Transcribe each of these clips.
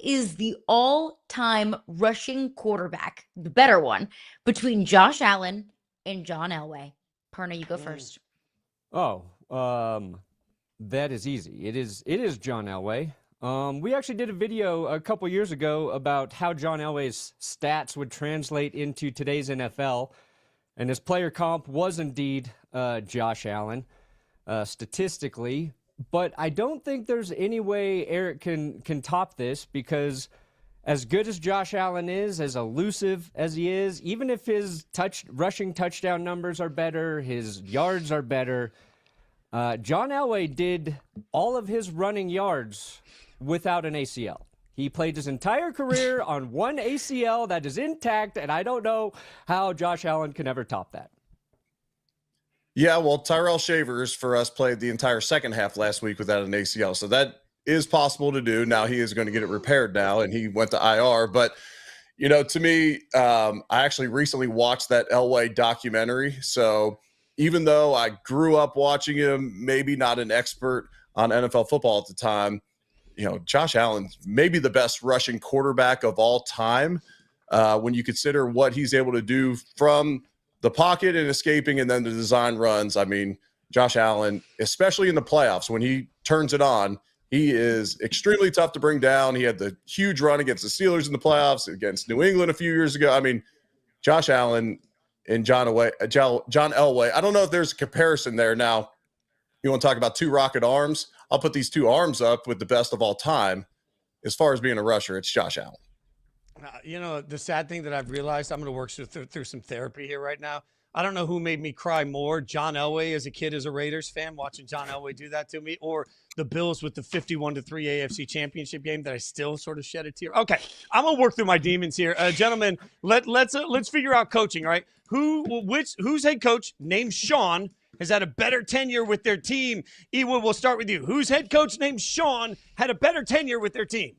is the all-time rushing quarterback, the better one, between Josh Allen and John Elway? Perna, you go first. Oh, that is easy. It is John Elway. We actually did a video a couple years ago about how John Elway's stats would translate into today's NFL, and his player comp was indeed Josh Allen, statistically. But I don't think there's any way Eric can top this, because as good as Josh Allen is, as elusive as he is, even if his rushing touchdown numbers are better, his yards are better, John Elway did all of his running yards without an ACL. He played his entire career on one ACL that is intact, and I don't know how Josh Allen can ever top that. Yeah, well, Tyrell Shavers for us played the entire second half last week without an ACL, so that is possible to do. Now he is going to get it repaired now, and he went to IR. But, you know, to me, I actually recently watched that Elway documentary. So even though I grew up watching him, maybe not an expert on NFL football at the time, you know, Josh Allen's maybe the best rushing quarterback of all time when you consider what he's able to do from the pocket and escaping and then the design runs. I mean, Josh Allen, especially in the playoffs, when he turns it on, he is extremely tough to bring down. He had the huge run against the Steelers in the playoffs, against New England a few years ago. I mean, Josh Allen and John Elway, I don't know if there's a comparison there. Now, you want to talk about two rocket arms? I'll put these two arms up with the best of all time. As far as being a rusher, it's Josh Allen. You know, the sad thing that I've realized, I'm going to work through some therapy here right now. I don't know who made me cry more, John Elway as a kid, as a Raiders fan, watching John Elway do that to me, or the Bills with the 51-3 AFC Championship game that I still sort of shed a tear. Okay, I'm going to work through my demons here. Gentlemen, let's figure out coaching, all right? Whose head coach named Sean has had a better tenure with their team? Ewan, we'll start with you. Whose head coach named Sean had a better tenure with their team?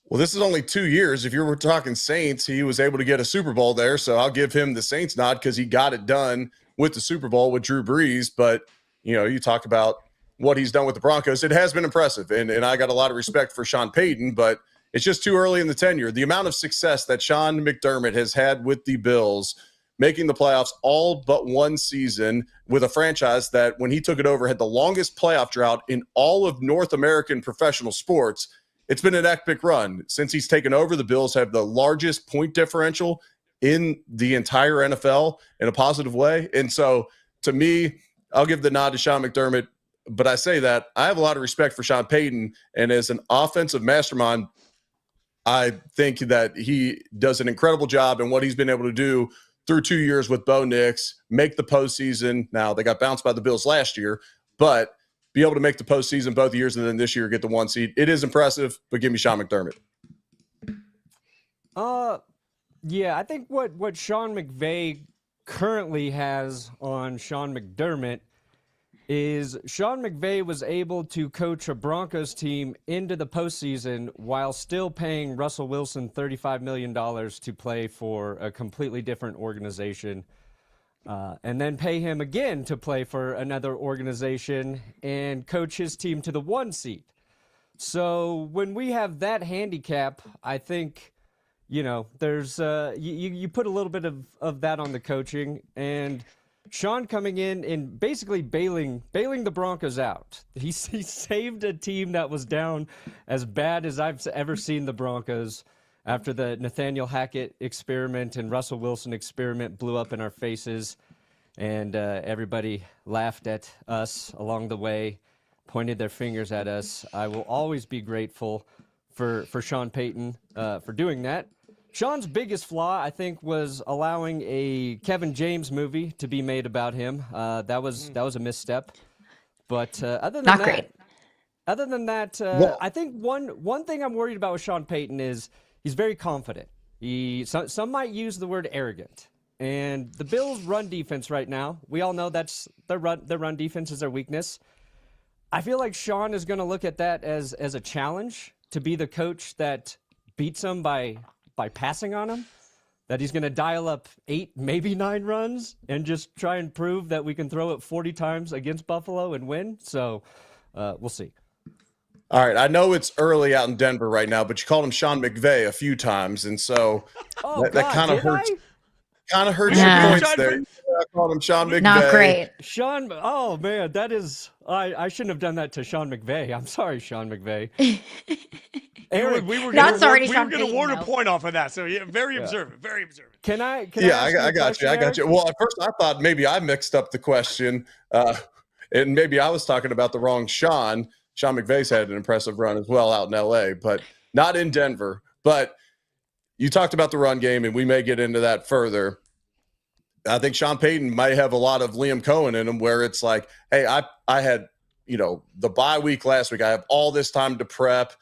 Well, this is only 2 years. If you were talking Saints, he was able to get a Super Bowl there, so I'll give him the Saints nod because he got it done with the Super Bowl with Drew Brees. But, you know, you talk about what he's done with the Broncos. It has been impressive, and I got a lot of respect for Sean Payton, but it's just too early in the tenure. The amount of success that Sean McDermott has had with the Bills, making the playoffs all but one season with a franchise that, when he took it over, had the longest playoff drought in all of North American professional sports. It's been an epic run. Since he's taken over, the Bills have the largest point differential in the entire NFL in a positive way. And so, to me, I'll give the nod to Sean McDermott. But I say that I have a lot of respect for Sean Payton. And as an offensive mastermind, I think that he does an incredible job in what he's been able to do through 2 years with Bo Nix, make the postseason. Now, they got bounced by the Bills last year, but be able to make the postseason both years and then this year get the 1 seed. It is impressive, but give me Sean McDermott. Yeah, I think what Sean McVay currently has on Sean McDermott is Sean McVay was able to coach a Broncos team into the postseason while still paying Russell Wilson $35 million to play for a completely different organization. And then pay him again to play for another organization and coach his team to the 1 seed. So when we have that handicap, I think, you know, there's you put a little bit of that on the coaching, and Sean coming in and basically bailing the Broncos out. He saved a team that was down as bad as I've ever seen the Broncos after the Nathaniel Hackett experiment and Russell Wilson experiment blew up in our faces, and everybody laughed at us along the way, pointed their fingers at us. I will always be grateful for Sean Payton for doing that. Sean's biggest flaw, I think, was allowing a Kevin James movie to be made about him. That was a misstep. But other than Not that, great. Other than that, I think one thing I'm worried about with Sean Payton is he's very confident. Some might use the word arrogant. And the Bills' run defense right now, we all know that's their run defense is their weakness. I feel like Sean is going to look at that as a challenge to be the coach that beats them by passing on them. That he's going to dial up 8, maybe 9 runs and just try and prove that we can throw it 40 times against Buffalo and win. So we'll see. All right, I know it's early out in Denver right now, but you called him Sean McVay a few times, and so that kind of hurts. Kind of hurts your Yeah. points there. I called him Sean McVay. Not great. Sean, oh man, that is, I shouldn't have done that to Sean McVay. I'm sorry, Sean McVay. Eric, we were Not sorry to we Sean were going to Payton, award a though. point off of that. So yeah, very observant, very observant. Can I Yeah, ask I got you. I got you. Well, at first I thought maybe I mixed up the question, and maybe I was talking about the wrong Sean. Sean McVay's had an impressive run as well out in LA, but not in Denver. But you talked about the run game, and we may get into that further. I think Sean Payton might have a lot of Liam Cohen in him, where it's like, hey, I had, the bye week last week. I have all this time to prep.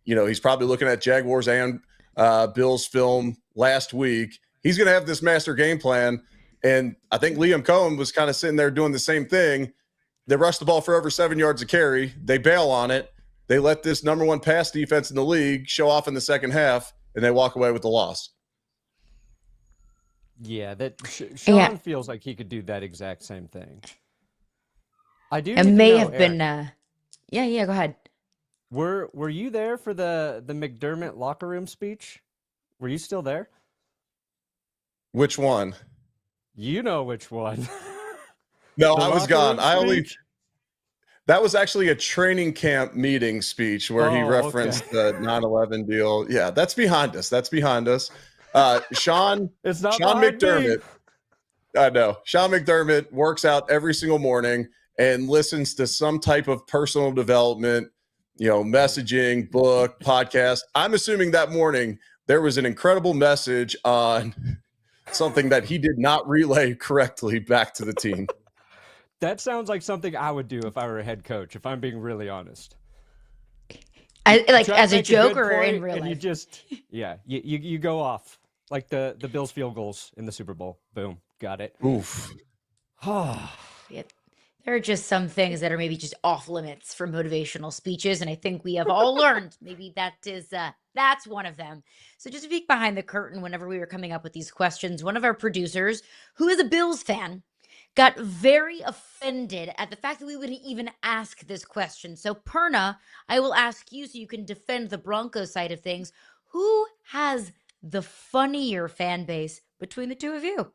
He's probably looking at Jaguars and Bills film last week. He's going to have this master game plan. And I think Liam Cohen was kind of sitting there doing the same thing. They rush the ball for over 7 yards a carry. They bail on it. They let this number one pass defense in the league show off in the second half, and they walk away with the loss. Yeah, Sean feels like he could do that exact same thing. I do. It may have been. Yeah. Go ahead. Were you there for the McDermott locker room speech? Were you still there? Which one? You know which one. No, I was gone. That was actually a training camp meeting speech where he referenced the 9/11 deal. Yeah, that's behind us. Sean McDermott. I know. Sean McDermott works out every single morning and listens to some type of personal development, messaging, book, podcast. I'm assuming that morning there was an incredible message on something that he did not relay correctly back to the team. That sounds like something I would do if I were a head coach, if I'm being really honest. As a joke or in real life? And you just, you go off. Like the Bills field goals in the Super Bowl. Boom. Got it. Oof. Yeah, there are just some things that are maybe just off limits for motivational speeches. And I think we have all learned maybe that's one of them. So just a peek behind the curtain, whenever we were coming up with these questions, one of our producers, who is a Bills fan, got very offended at the fact that we would even ask this question. So Perna, I will ask you so you can defend the Broncos side of things. Who has the funnier fan base between the two of you?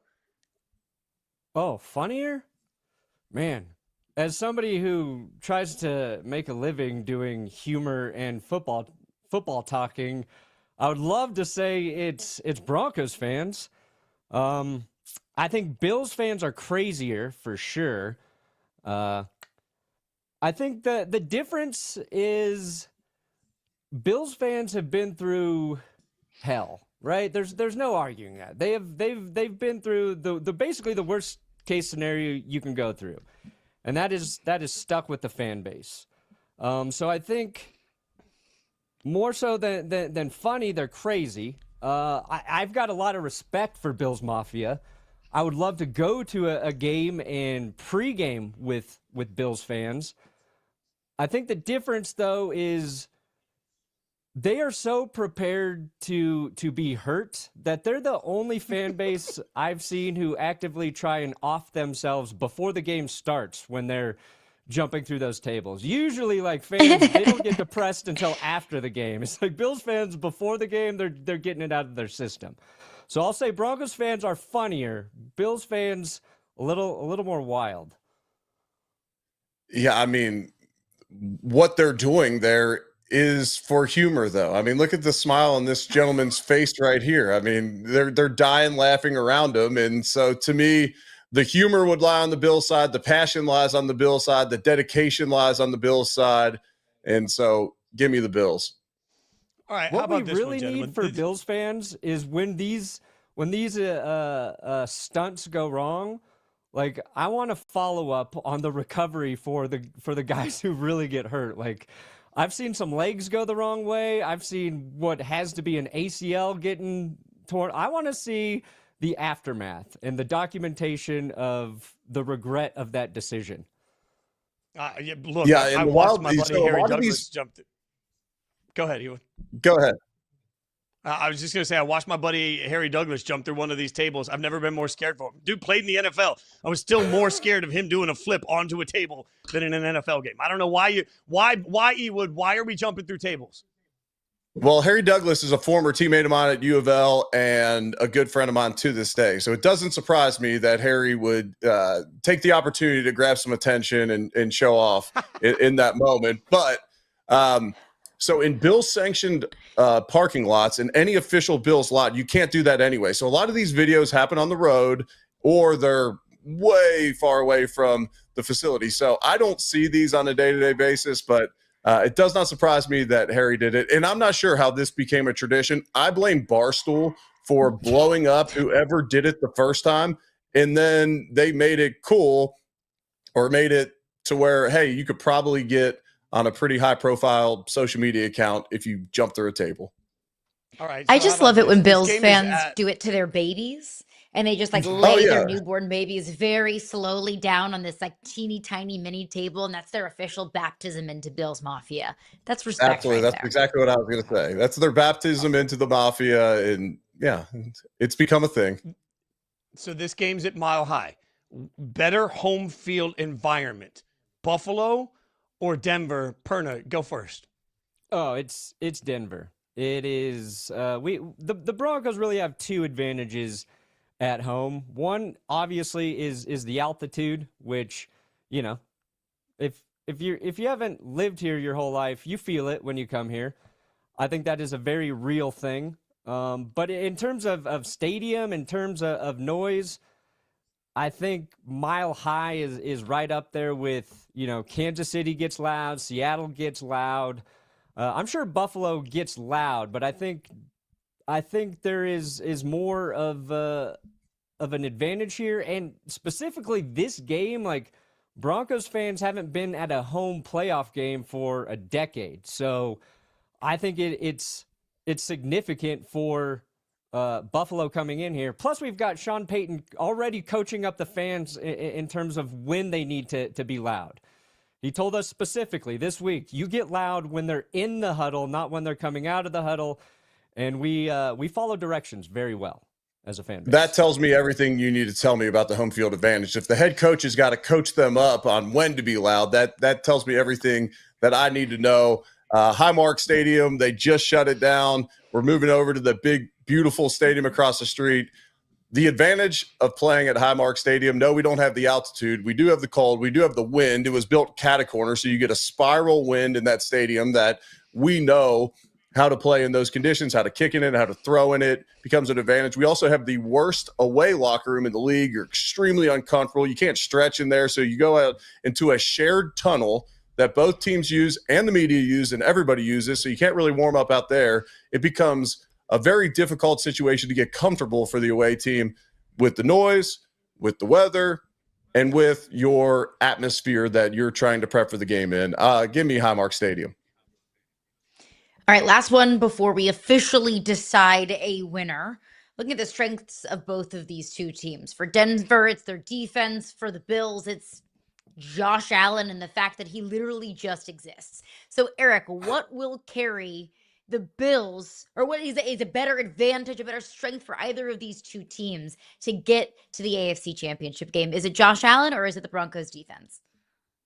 Oh, funnier? Man, as somebody who tries to make a living doing humor and football talking, I would love to say it's Broncos fans. I think Bills fans are crazier for sure. I think the difference is Bills fans have been through hell. Right? There's no arguing that. They've been through the basically the worst case scenario you can go through. And that is stuck with the fan base. So I think more so than funny, they're crazy. I've got a lot of respect for Bills Mafia. I would love to go to a game and pregame with Bills fans. I think the difference though is they are so prepared to be hurt that they're the only fan base I've seen who actively try and off themselves before the game starts when they're jumping through those tables. Usually, like, fans, they don't get depressed until after the game. It's like Bills fans, before the game, they're getting it out of their system. So I'll say Broncos fans are funnier. Bills fans, a little more wild. Yeah, I mean, what they're doing there is for humor, though. I mean, look at the smile on this gentleman's face right here. I mean, they're dying laughing around him. And so to me, the humor would lie on the Bills side. The passion lies on the Bills side. The dedication lies on the Bills side. And so give me the Bills. All right. What how about we this really one, need for Bills fans is when these stunts go wrong, like, I want to follow up on the recovery for the guys who really get hurt. Like, I've seen some legs go the wrong way. I've seen what has to be an ACL getting torn. I want to see the aftermath and the documentation of the regret of that decision. Look, I watched my buddy Harry Douglas jumped it. Go ahead, Ewan. Go ahead. I was just going to say, I watched my buddy Harry Douglas jump through one of these tables. I've never been more scared for him. Dude played in the NFL. I was still more scared of him doing a flip onto a table than in an NFL game. I don't know why why are we jumping through tables? Well, Harry Douglas is a former teammate of mine at U of L and a good friend of mine to this day. So it doesn't surprise me that Harry would take the opportunity to grab some attention and show off in that moment. But so in Bills sanctioned parking lots, in any official Bills lot, you can't do that anyway. So a lot of these videos happen on the road or they're way far away from the facility. So I don't see these on a day-to-day basis, but it does not surprise me that Harry did it. And I'm not sure how this became a tradition. I blame Barstool for blowing up whoever did it the first time. And then they made it cool or made it to where, hey, you could probably get on a pretty high profile social media account if you jump through a table. All right. I just love it when Bills fans do it to their babies. And they just like lay their newborn babies very slowly down on this like teeny tiny mini table. And that's their official baptism into Bills Mafia. That's respect. Absolutely. Right That's there. exactly what I was going to say. That's their baptism into the Mafia. And yeah, it's become a thing. So this game's at Mile High. Better home field environment. Buffalo or Denver? Perna, go first. Oh, it's Denver. It is the Broncos really have two advantages at home. One obviously is the altitude, which, you know, if you haven't lived here your whole life, you feel it when you come here. I think that is a very real thing. But in terms of stadium, in terms of noise, I think Mile High is right up there with, you know, Kansas City gets loud, Seattle gets loud. I'm sure Buffalo gets loud, but I think there is more of an advantage here, and specifically this game, like Broncos fans haven't been at a home playoff game for a decade, so I think it's significant for Buffalo coming in here. Plus, we've got Sean Payton already coaching up the fans in terms of when they need to be loud. He told us specifically this week, you get loud when they're in the huddle, not when they're coming out of the huddle. And we follow directions very well as a fan base. That tells me everything you need to tell me about the home field advantage. If the head coach has got to coach them up on when to be loud, that tells me everything that I need to know. Highmark Stadium, they just shut it down. We're moving over to the big, beautiful stadium across the street. The advantage of playing at Highmark Stadium, no, we don't have the altitude. We do have the cold. We do have the wind. It was built catacorner, so you get a spiral wind in that stadium that we know how to play in those conditions, how to kick in it, how to throw in it becomes an advantage. We also have the worst away locker room in the league. You're extremely uncomfortable. You can't stretch in there, so you go out into a shared tunnel that both teams use and the media use and everybody uses, so you can't really warm up out there. It becomes a very difficult situation to get comfortable for the away team with the noise, with the weather, and with your atmosphere that you're trying to prep for the game in. Give me Highmark Stadium. All right, last one before we officially decide a winner. Looking at the strengths of both of these two teams. For Denver, it's their defense. For the Bills, it's Josh Allen and the fact that he literally just exists. So, Eric, what will carry the Bills, or what is a better advantage, a better strength for either of these two teams to get to the AFC Championship game? Is it Josh Allen or is it the Broncos defense?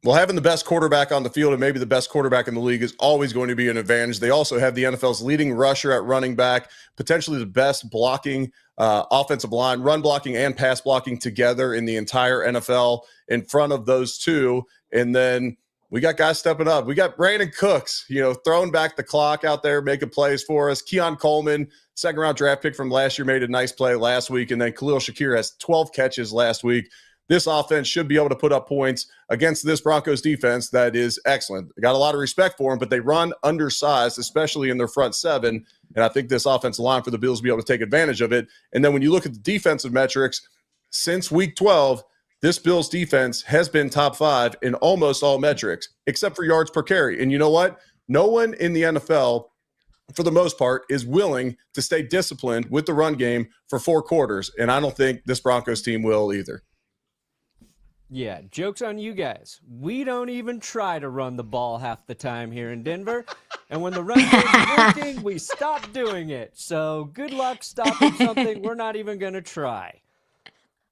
Well, having the best quarterback on the field and maybe the best quarterback in the league is always going to be an advantage. They also have the NFL's leading rusher at running back, potentially the best blocking offensive line, run blocking and pass blocking together in the entire NFL in front of those two. And then we got guys stepping up. We got Brandon Cooks, throwing back the clock out there, making plays for us. Keon Coleman, second-round draft pick from last year, made a nice play last week. And then Khalil Shakir has 12 catches last week. This offense should be able to put up points against this Broncos defense that is excellent. I got a lot of respect for them, but they run undersized, especially in their front seven. And I think this offensive line for the Bills will be able to take advantage of it. And then when you look at the defensive metrics, since week 12, this Bills defense has been top 5 in almost all metrics, except for yards per carry. And you know what? No one in the NFL, for the most part, is willing to stay disciplined with the run game for 4 quarters. And I don't think this Broncos team will either. Yeah, joke's on you guys. We don't even try to run the ball half the time here in Denver. And when the run game's working, we stop doing it. So good luck stopping something we're not even going to try.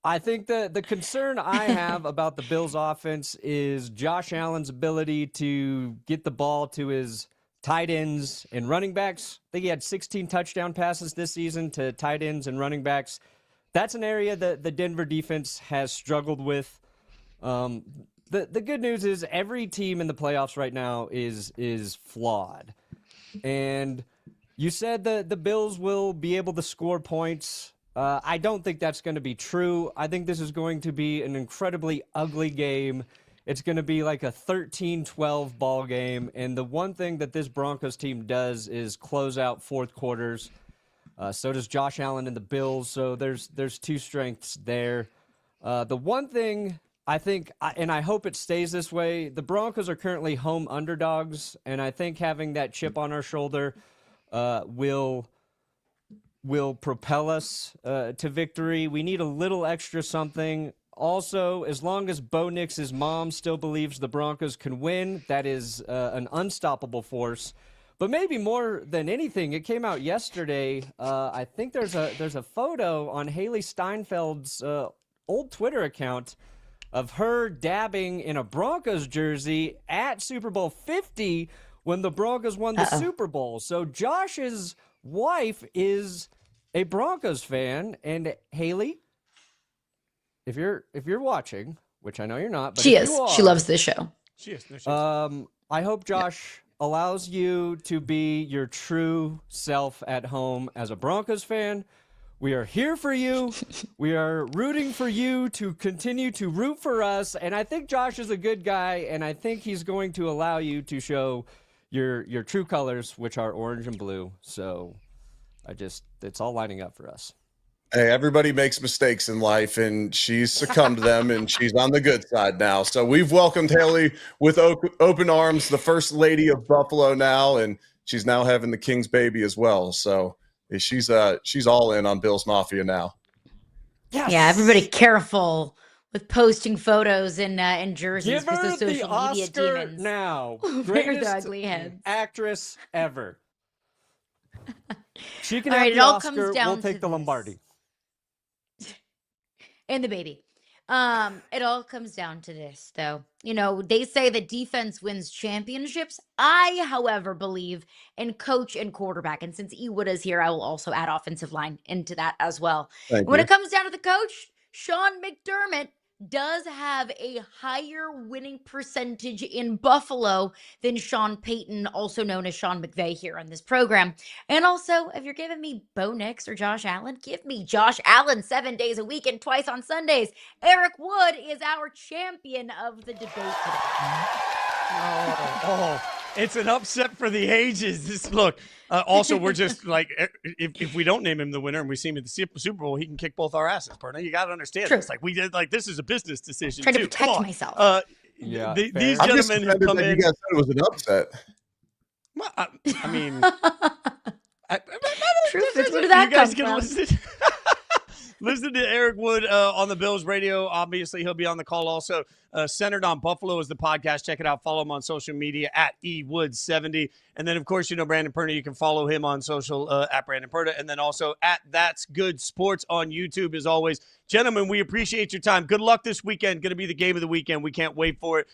I think the concern I have about the Bills' offense is Josh Allen's ability to get the ball to his tight ends and running backs. I think he had 16 touchdown passes this season to tight ends and running backs. That's an area that the Denver defense has struggled with. The good news is every team in the playoffs right now is flawed. And you said the Bills will be able to score points. I don't think that's going to be true. I think this is going to be an incredibly ugly game. It's going to be like a 13-12 ball game. And the one thing that this Broncos team does is close out fourth quarters. So does Josh Allen and the Bills. So there's two strengths there. The one thing I think, and I hope it stays this way, the Broncos are currently home underdogs. And I think having that chip on our shoulder will propel us to victory. We need a little extra something. Also, as long as Bo Nix's mom still believes the Broncos can win, that is an unstoppable force. But maybe more than anything, it came out yesterday. I think there's a photo on Haley Steinfeld's old Twitter account of her dabbing in a Broncos jersey at Super Bowl 50 when the Broncos won the Super Bowl. So Josh's wife is a Broncos fan, and Haley, if you're watching, which I know you're not, but she if is. you are, She loves this show. She is. No, she is. I hope Josh allows you to be your true self at home as a Broncos fan. We are here for you. We are rooting for you to continue to root for us. And I think Josh is a good guy, and I think he's going to allow you to show your true colors, which are orange and blue. So it's all lining up for us. Hey, everybody makes mistakes in life, and she's succumbed to them, and she's on the good side now. So we've welcomed Haley with open arms, the first lady of Buffalo now, and she's now having the King's baby as well. So she's all in on Bills Mafia now. Yes. Yeah, everybody careful with posting photos in jerseys Give because her the social the media Oscar demons. now. They're the Greatest ugly heads. actress ever. She can All have right, the it all Oscar. comes down We'll to take the this. Lombardi. And the baby. It all comes down to this, though. You know, they say that defense wins championships. I, however, believe in coach and quarterback. And since Ewood is here, I will also add offensive line into that as well. Thank And when you. it comes down to the coach, Sean McDermott does have a higher winning percentage in Buffalo than Sean Payton, also known as Sean McVay here on this program. And also, if you're giving me Bo Nix or Josh Allen, give me Josh Allen 7 days a week and twice on Sundays. Eric Wood is our champion of the debate today. It's an upset for the ages. Look, also, we're just like, if we don't name him the winner and we see him at the Super Bowl, he can kick both our asses, Perna. You got to understand True. this. Like, we did, like, this is a business decision. Trying to too. protect Come on. myself. Yeah, these fair. I'm just gentlemen who offended come that in. you guys said it was an upset. Well, I mean, Truth is, where did that you guys come can from? listen to Eric Wood on the Bills radio. Obviously, he'll be on the call also. Centered on Buffalo is the podcast. Check it out. Follow him on social media at ewood70. And then, of course, you know Brandon Perna. You can follow him on social at Brandon Perna. And then also at That's Good Sports on YouTube, as always. Gentlemen, we appreciate your time. Good luck this weekend. Going to be the game of the weekend. We can't wait for it.